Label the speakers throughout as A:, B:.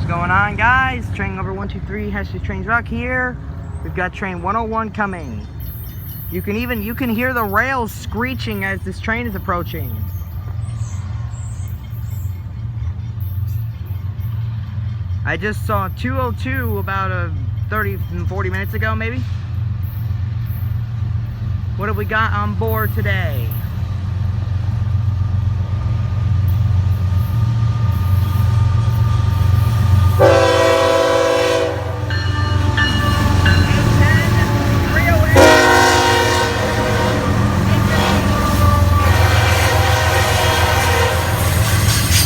A: going on, guys? Train number 123 Hesjes Trains Rock here. We've got train 101 coming. You can hear the rails screeching as this train is approaching. I just saw 202 about 40 minutes ago, maybe. What have we got on board today?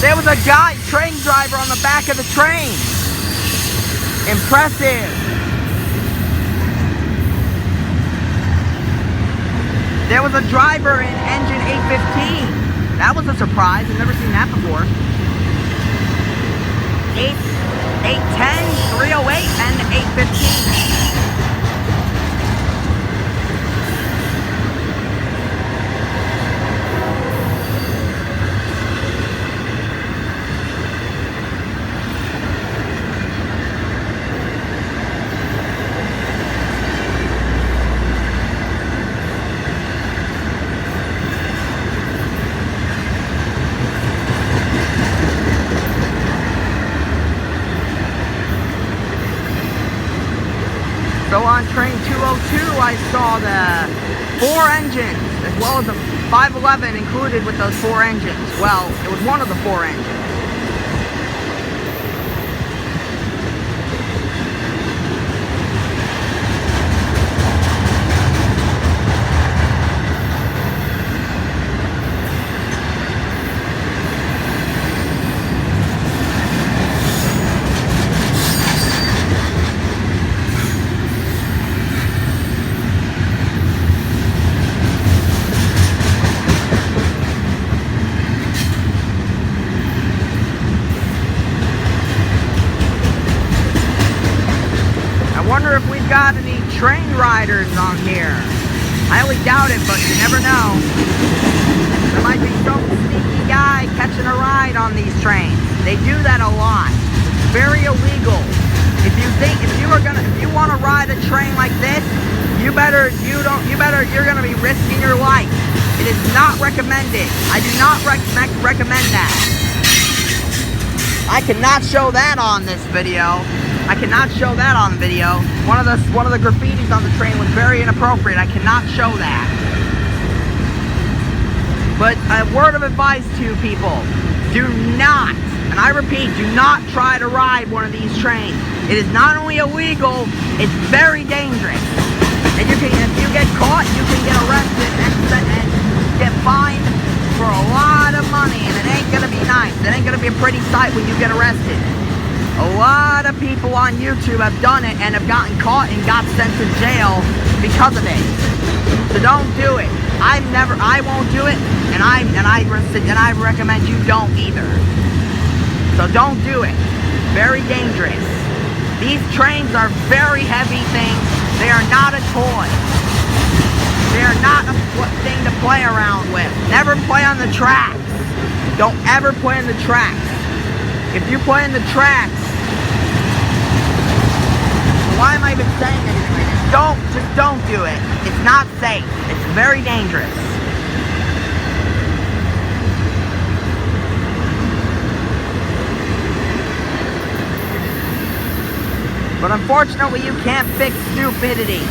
A: There was a guy, train driver, on the back of the train. Impressive. There was a driver in engine 815. That was a surprise. I've never seen that before. 810, 308, and 815. So on train 202, I saw the 4 engines, as well as the 511 included with those 4 engines. Well, it was one of the 4 engines. I wonder if we've got any train riders on here. I highly doubt it, but you never know. There might be some sneaky guy catching a ride on these trains. They do that a lot. Very illegal. If you want to ride a train like this, you're gonna be risking your life. It is not recommended. I do not recommend that. I cannot show that on this video. I cannot show that on video. One of the graffitis on the train was very inappropriate. I cannot show that. But a word of advice to you people: do not, and I repeat, do not try to ride one of these trains. It is not only illegal, it's very dangerous. And if you get caught, you can get arrested and get fined for a lot of money, and it ain't gonna be nice. It ain't gonna be a pretty sight when you get arrested. A lot of people on YouTube have done it and have gotten caught and got sent to jail because of it. So don't do it. I won't do it, and I recommend you don't either. So don't do it. Very dangerous. These trains are very heavy things. They are not a toy. They are not a thing to play around with. Never play on the tracks. Don't ever play on the tracks. If you play on the tracks, why am I even saying anything like this? Just don't do it. It's not safe. It's very dangerous. But unfortunately, you can't fix stupidity.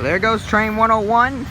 A: There goes train 101.